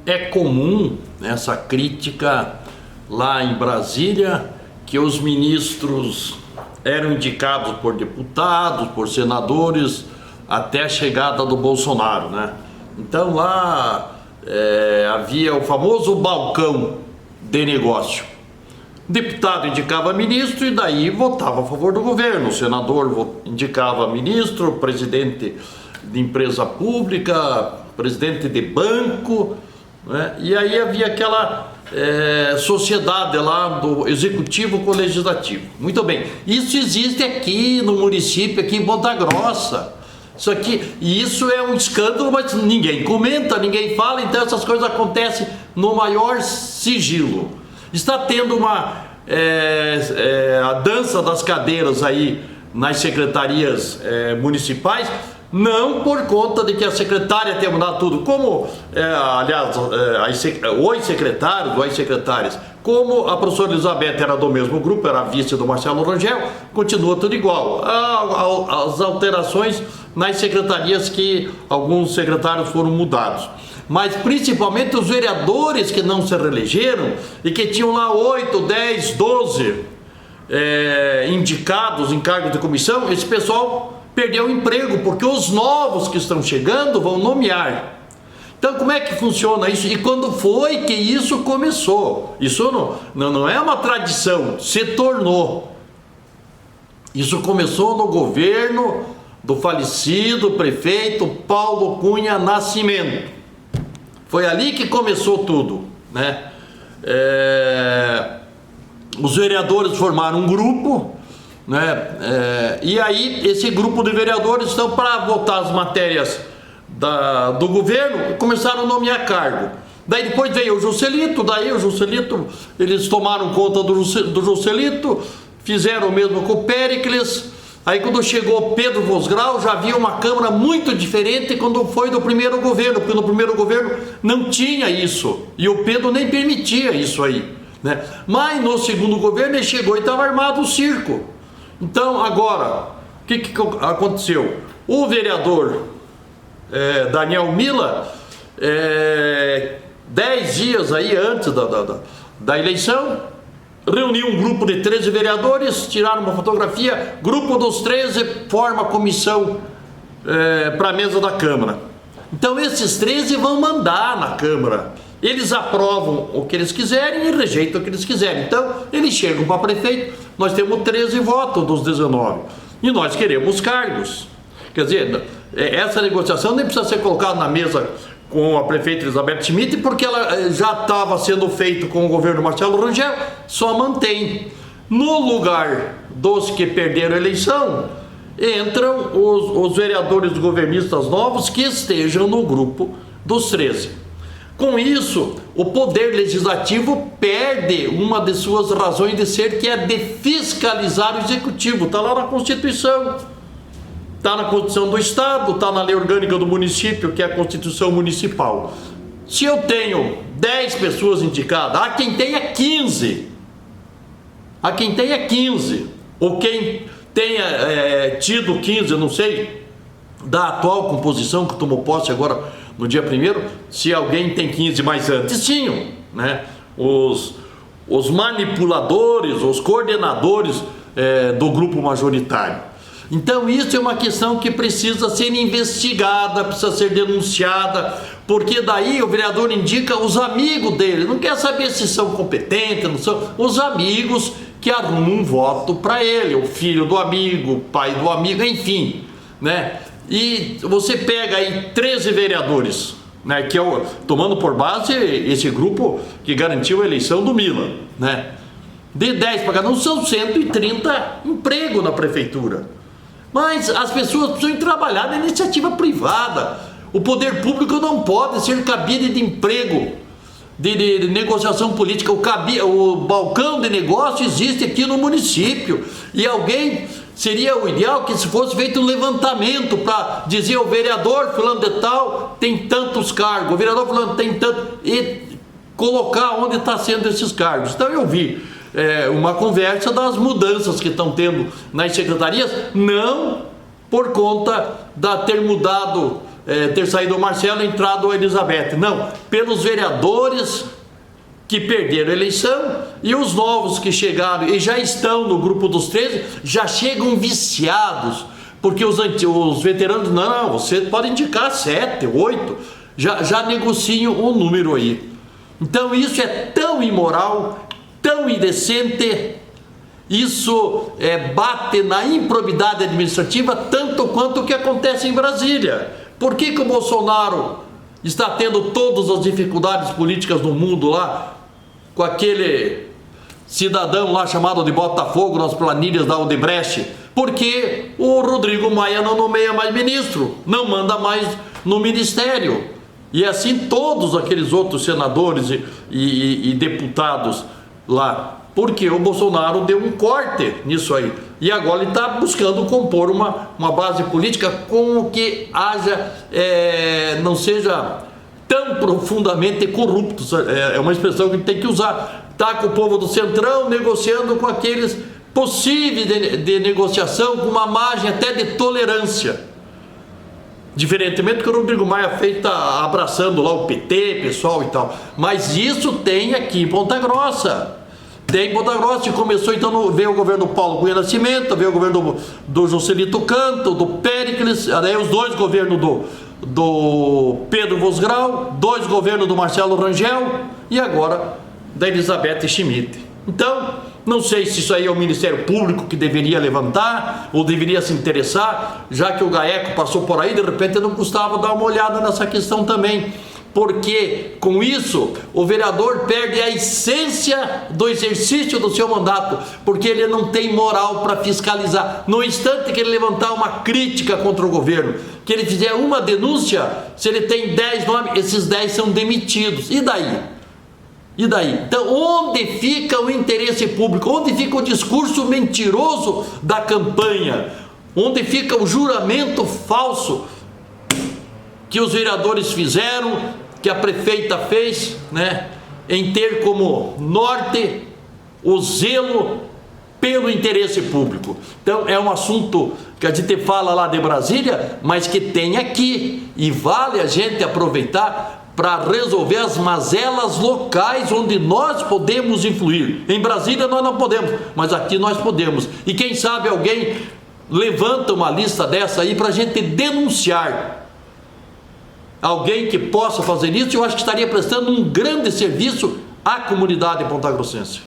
É comum essa crítica lá em Brasília, que os ministros eram indicados por deputados, por senadores, até a chegada do Bolsonaro, né? Então lá havia o famoso balcão de negócio. O deputado indicava ministro e daí votava a favor do governo. O senador indicava ministro, o presidente de empresa pública, presidente de banco, né? E aí havia aquela sociedade lá do executivo com o legislativo. Muito bem, isso existe aqui no município, aqui em Ponta Grossa. Isso é um escândalo, mas ninguém comenta, ninguém fala, então essas coisas acontecem no maior sigilo. Está tendo a dança das cadeiras aí nas secretarias municipais, não por conta de que a secretária tenha mudado tudo, como, aliás, os secretários ou as secretárias, como a professora Elizabeth era do mesmo grupo, era a vice do Marcelo Rangel, continua tudo igual. As alterações nas secretarias que alguns secretários foram mudados. Mas principalmente os vereadores que não se reelegeram e que tinham lá 8, 10, 12 indicados em cargos de comissão, esse pessoal perdeu o emprego, porque os novos que estão chegando vão nomear. Então como é que funciona isso? E quando foi que isso começou? Isso não é uma tradição, se tornou. Isso começou no governo do falecido prefeito Paulo Cunha Nascimento. Foi ali que começou tudo, né? Os vereadores formaram um grupo, né? E aí esse grupo de vereadores estão para votar as matérias do governo, começaram a nomear cargo. Daí depois veio o Juscelito, eles tomaram conta do Juscelito, fizeram o mesmo com o Péricles. Aí quando chegou Pedro Vosgrau, já havia uma Câmara muito diferente quando foi do primeiro governo, porque no primeiro governo não tinha isso, e o Pedro nem permitia isso aí, né? Mas no segundo governo ele chegou e estava armado o circo. Então agora, o que aconteceu? O vereador Daniel Mila, 10 dias aí antes da eleição, reuniu um grupo de 13 vereadores, tiraram uma fotografia, grupo dos 13 forma comissão para a mesa da Câmara. Então esses 13 vão mandar na Câmara. Eles aprovam o que eles quiserem e rejeitam o que eles quiserem. Então eles chegam para prefeito, nós temos 13 votos dos 19 e nós queremos cargos. Quer dizer, essa negociação nem precisa ser colocada na mesa com a prefeita Elizabeth Schmidt, porque ela já estava sendo feito com o governo Marcelo Rangel, só mantém. No lugar dos que perderam a eleição, entram os vereadores governistas novos que estejam no grupo dos 13. Com isso, o poder legislativo perde uma de suas razões de ser, que é de fiscalizar o executivo. Está lá na Constituição. Está na Constituição do Estado, está na Lei Orgânica do Município, que é a Constituição Municipal. Se eu tenho 10 pessoas indicadas, há quem tenha 15. Há quem tenha 15. Ou quem tenha tido 15, eu não sei, da atual composição que tomou posse agora no dia 1º, se alguém tem 15 mais antes, tinham, né? Os manipuladores, os coordenadores do grupo majoritário. Então isso é uma questão que precisa ser investigada, precisa ser denunciada, porque daí o vereador indica os amigos dele, não quer saber se são competentes, não são, os amigos que arrumam um voto para ele, o filho do amigo, o pai do amigo, enfim, né? E você pega aí 13 vereadores, né, que tomando por base esse grupo que garantiu a eleição do Mila, né? De 10 para cada um são 130 empregos na prefeitura. Mas as pessoas precisam trabalhar na iniciativa privada. O poder público não pode ser cabide de emprego, de negociação política. O balcão de negócio existe aqui no município. E seria o ideal que se fosse feito um levantamento para dizer o vereador fulano de tal tem tantos cargos, o vereador fulano tem tanto, e colocar onde está sendo esses cargos. Então eu vi uma conversa das mudanças que estão tendo nas secretarias, não por conta de ter mudado ter saído o Marcelo e entrado a Elizabeth. Não, pelos vereadores que perderam a eleição e os novos que chegaram e já estão no grupo dos 13, já chegam viciados, porque os veteranos, não, você pode indicar 7, 8, já negociam um número aí. Então isso é tão imoral, tão indecente, isso bate na improbidade administrativa tanto quanto o que acontece em Brasília. Por que o Bolsonaro está tendo todas as dificuldades políticas no mundo lá, com aquele cidadão lá chamado de Botafogo nas planilhas da Odebrecht? Porque o Rodrigo Maia não nomeia mais ministro, não manda mais no ministério. E assim todos aqueles outros senadores e deputados lá. Porque o Bolsonaro deu um corte nisso aí. E agora ele está buscando compor uma base política com que haja, não seja tão profundamente corrupto. É uma expressão que tem que usar. Está com o povo do Centrão negociando com aqueles possíveis de negociação, com uma margem até de tolerância. Diferentemente do que o Rodrigo Maia fez, está abraçando lá o PT, pessoal e tal. Mas isso tem aqui em Ponta Grossa. Tem Ponta Grossa, e começou então, veio o governo do Paulo Cunha Nascimento, veio o governo do Juscelito Canto, do Péricles, aí os dois governos do Pedro Vosgrau, 2 governos do Marcelo Rangel e agora da Elizabeth Schmidt. Então, não sei se isso aí é o Ministério Público que deveria levantar ou deveria se interessar, já que o GAECO passou por aí, de repente não custava dar uma olhada nessa questão também. Porque com isso o vereador perde a essência do exercício do seu mandato, porque ele não tem moral para fiscalizar. No instante que ele levantar uma crítica contra o governo, que ele fizer uma denúncia, se ele tem 10 nomes, esses 10 são demitidos. E daí? E daí? Então, onde fica o interesse público? Onde fica o discurso mentiroso da campanha? Onde fica o juramento falso que os vereadores fizeram, que a prefeita fez, né, em ter como norte o zelo pelo interesse público? Então é um assunto que a gente fala lá de Brasília, mas que tem aqui, e vale a gente aproveitar para resolver as mazelas locais onde nós podemos influir. Em Brasília nós não podemos, mas aqui nós podemos. E quem sabe alguém levanta uma lista dessa aí para a gente denunciar alguém que possa fazer isso. Eu acho que estaria prestando um grande serviço à comunidade pontagrossense.